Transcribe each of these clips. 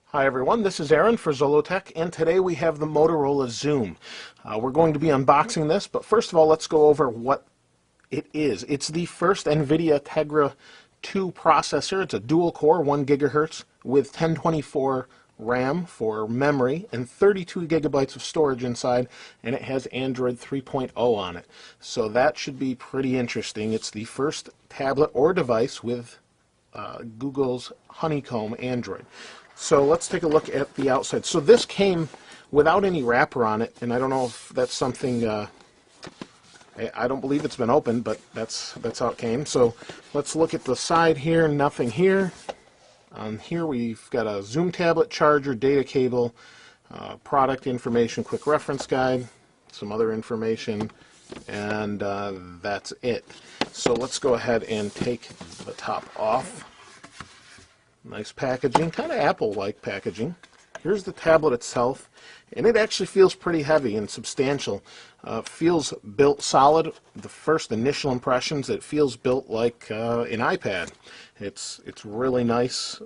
Hi everyone, this is Aaron for Zollotech, and today we have the Motorola Xoom. We're going to be unboxing this, but first of all, let's go over what it is. It's the first NVIDIA Tegra 2 processor. It's a dual-core, 1 gigahertz with 1024 RAM for memory and 32 gigabytes of storage inside, and it has Android 3.0 on it. So that should be pretty interesting. It's the first tablet or device with Google's Honeycomb Android. So let's take a look at the outside. So this came without any wrapper on it, and I don't know if that's something, I don't believe it's been opened, but that's how it came. So let's look at the side here, nothing here. On here we've got a Xoom tablet, charger, data cable, product information, quick reference guide, some other information, and that's it. So let's go ahead and take the top off. Nice packaging, kind of Apple-like packaging. Here's the tablet itself, and it actually feels pretty heavy and substantial. Feels built solid. The first initial impressions, it feels built like an iPad. It's really nice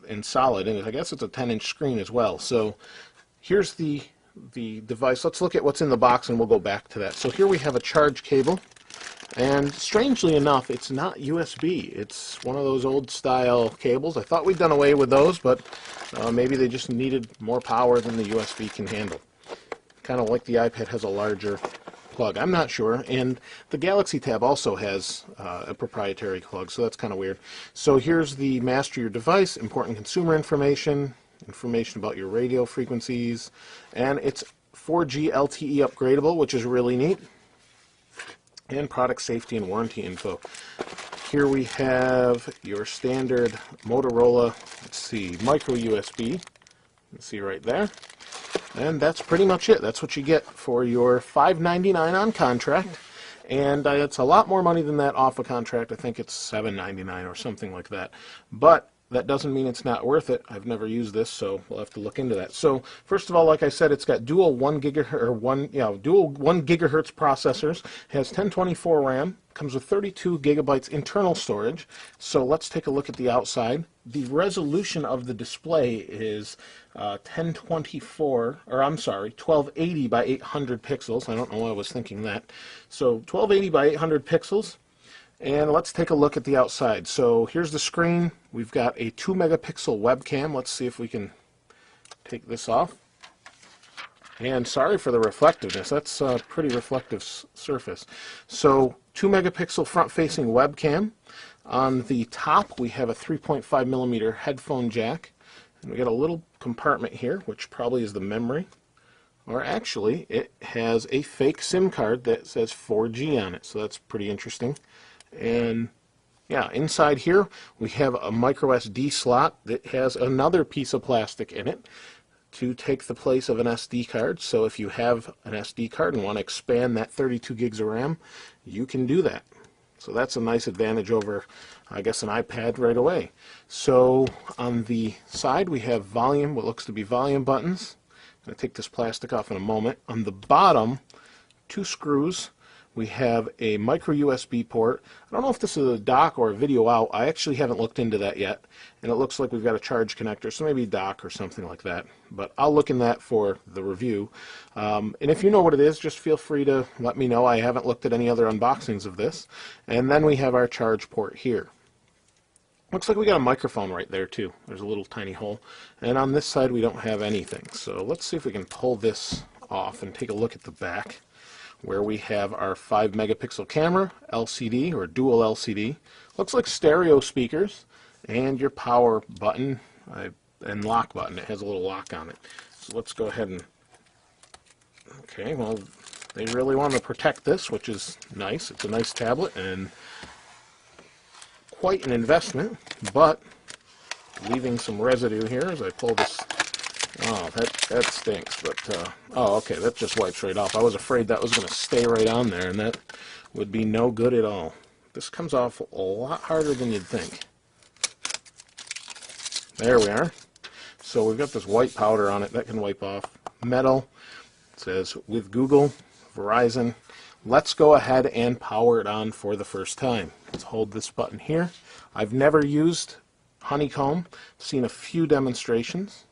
and solid, and I guess it's a 10-inch screen as well. So here's the device. Let's look at what's in the box, and we'll go back to that. So here we have a charge cable. And strangely enough, it's not USB. It's one of those old style cables. I thought we'd done away with those, but maybe they just needed more power than the USB can handle. Kind of like the iPad has a larger plug. I'm not sure. And the Galaxy Tab also has a proprietary plug, so that's kind of weird. So here's the master your device, important consumer information, information about your radio frequencies, and it's 4G LTE upgradable, which is really neat. And product safety and warranty info. Here we have your standard Motorola, let's see, micro USB. You can see right there. And that's pretty much it. That's what you get for your $5.99 on contract. And it's a lot more money than that off a contract. I think it's $7.99 or something like that. But that doesn't mean it's not worth it. I've never used this, so we'll have to look into that. So first of all, like I said, it's got dual 1 gigahertz processors. Has 1024 RAM. Comes with 32 gigabytes internal storage. So let's take a look at the outside. The resolution of the display is 1280 by 800 pixels. I don't know why I was thinking that. So 1280 by 800 pixels. And let's take a look at the outside. So here's the screen. We've got a 2 megapixel webcam. Let's see if we can take this off. And sorry for the reflectiveness. That's a pretty reflective surface. So 2 megapixel front-facing webcam. On the top we have a 3.5 millimeter headphone jack. And we got a little compartment here, which probably is the memory. Or actually, it has a fake SIM card that says 4G on it. So that's pretty interesting. And yeah, inside here we have a micro SD slot that has another piece of plastic in it to take the place of an SD card. So if you have an SD card and want to expand that 32 gigs of RAM, you can do that. So that's a nice advantage over, I guess, an iPad right away. So on the side we have volume, what looks to be volume buttons. I'm going to take this plastic off in a moment. On the bottom, 2 screws. We have a micro USB port. I don't know if this is a dock or a video out. I actually haven't looked into that yet. And it looks like we've got a charge connector, so maybe dock or something like that. But I'll look in that for the review. And if you know what it is, just feel free to let me know. I haven't looked at any other unboxings of this. And then we have our charge port here. Looks like we got a microphone right there too. There's a little tiny hole. And on this side we don't have anything. So let's see if we can pull this off and take a look at the back, where we have our 5 megapixel camera, LCD or dual LCD. Looks like stereo speakers, and your power button and lock button. It has a little lock on it. So let's go ahead and, okay, well, they really want to protect this, which is nice. It's a nice tablet and quite an investment, but leaving some residue here as I pull this. Oh, that stinks, but, oh, okay, that just wipes right off. I was afraid that was going to stay right on there, and that would be no good at all. This comes off a lot harder than you'd think. There we are. So we've got this white powder on it that can wipe off. Metal. It says, with Google, Verizon. let's go ahead and power it on for the first time. Let's hold this button here. I've never used Honeycomb, seen a few demonstrations,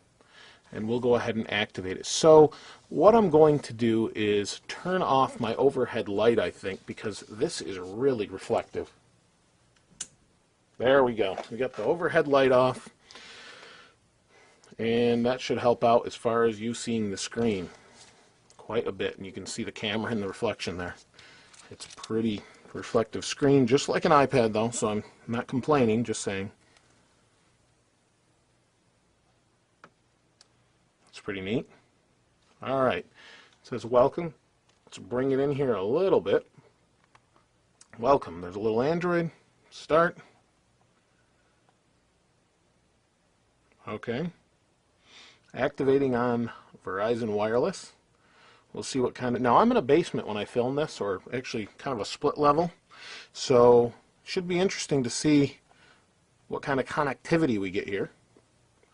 and we'll go ahead and activate it. So what I'm going to do is turn off my overhead light, I think, because this is really reflective. There we go. We got the overhead light off, and that should help out as far as you seeing the screen quite a bit, and you can see the camera and the reflection there. It's a pretty reflective screen, just like an iPad though, so I'm not complaining, just saying. It's pretty neat. Alright, it says welcome. Let's bring it in here a little bit. Welcome. There's a little Android. Start. Okay. Activating on Verizon Wireless. We'll see what kind of... Now, I'm in a basement when I film this, or actually kind of a split level. So, should be interesting to see what kind of connectivity we get here.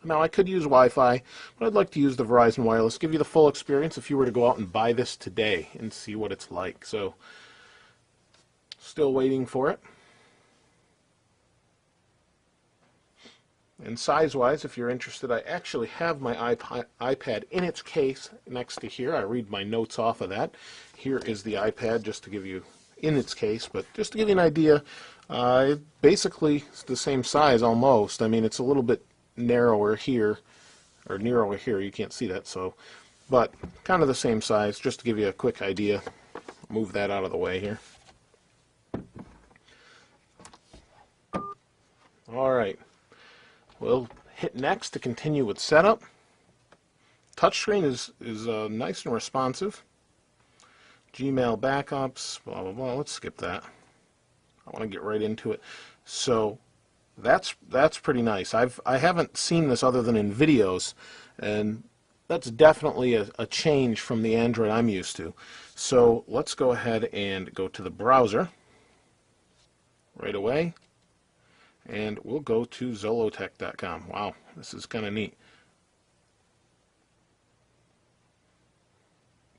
Now, I could use Wi-Fi, but I'd like to use the Verizon Wireless. Give you the full experience if you were to go out and buy this today and see what it's like. So, still waiting for it. And size-wise, if you're interested, I actually have my iPad in its case next to here. I read my notes off of that. Here is the iPad, just to give you in its case, but just to give you an idea, basically it's the same size almost. I mean, it's a little bit narrower here, or narrower here. You can't see that, so, but kind of the same size. Just to give you a quick idea. Move that out of the way here. All right. We'll hit next to continue with setup. Touchscreen is nice and responsive. Gmail backups, blah, blah, blah. Let's skip that. I want to get right into it. So that's pretty nice. I haven't seen this other than in videos, and that's definitely a change from the Android I'm used to. So let's go ahead and go to the browser right away. And we'll go to Zollotech.com. Wow, this is kind of neat.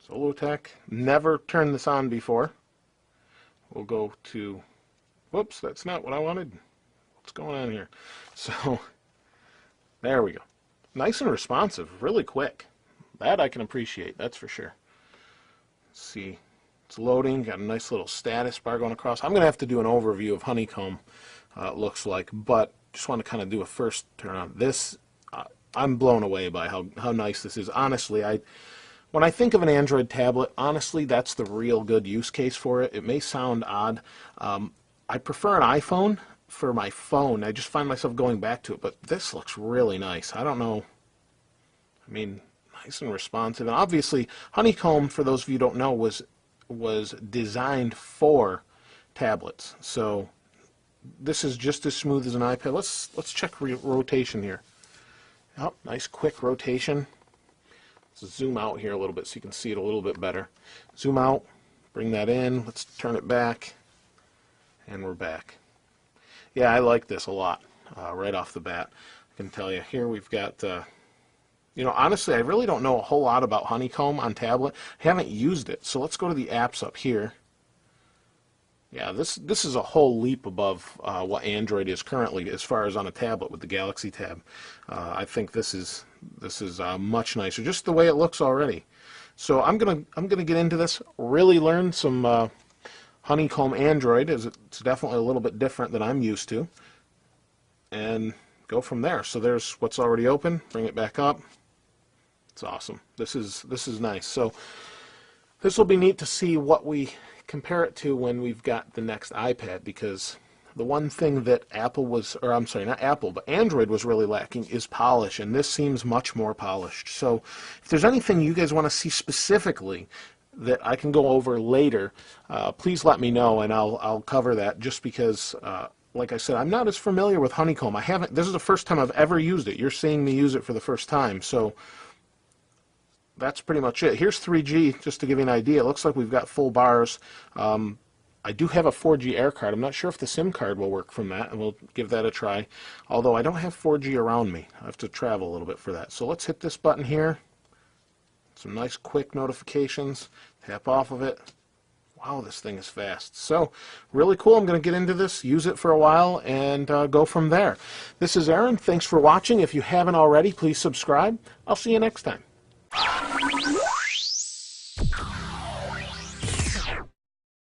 Zollotech, never turned this on before. We'll go to, whoops, that's not what I wanted. What's going on here? So, there we go. Nice and responsive, really quick. That I can appreciate, that's for sure. Let's see, it's loading, got a nice little status bar going across. I'm going to have to do an overview of Honeycomb. It looks like, but just want to kind of do a first turn on this. I'm blown away by how nice this is. Honestly, when I think of an Android tablet, honestly, that's the real good use case for it. It may sound odd. I prefer an iPhone for my phone. I just find myself going back to it, but this looks really nice. I don't know. I mean, nice and responsive. And obviously, Honeycomb, for those of you who don't know, was designed for tablets. So this is just as smooth as an iPad. Let's check rotation here. Oh, nice quick rotation. Let's zoom out here a little bit so you can see it a little bit better. Zoom out, bring that in, let's turn it back, and we're back. Yeah, I like this a lot right off the bat. I can tell you here we've got, you know, honestly, I really don't know a whole lot about Honeycomb on tablet. I haven't used it, so let's go to the apps up here. Yeah, this is a whole leap above what Android is currently as far as on a tablet with the Galaxy Tab. I think this is much nicer, just the way it looks already. So I'm gonna get into this, really learn some Honeycomb Android, as it's definitely a little bit different than I'm used to, and go from there. So there's what's already open. Bring it back up. It's awesome. This is nice. So this will be neat to see what we compare it to when we've got the next iPad, because the one thing that Apple was, or I'm sorry, not Apple, but Android was really lacking is polish, and this seems much more polished. So if there's anything you guys want to see specifically that I can go over later, please let me know, and I'll cover that, just because, like I said, I'm not as familiar with Honeycomb. This is the first time I've ever used it. You're seeing me use it for the first time, so that's pretty much it. Here's 3G, just to give you an idea. It looks like we've got full bars. I do have a 4G air card. I'm not sure if the SIM card will work from that, and we'll give that a try. Although I don't have 4G around me. I have to travel a little bit for that. So let's hit this button here. Some nice quick notifications. Tap off of it. Wow, this thing is fast. So, really cool. I'm going to get into this, use it for a while, and go from there. This is Aaron. Thanks for watching. If you haven't already, please subscribe. I'll see you next time.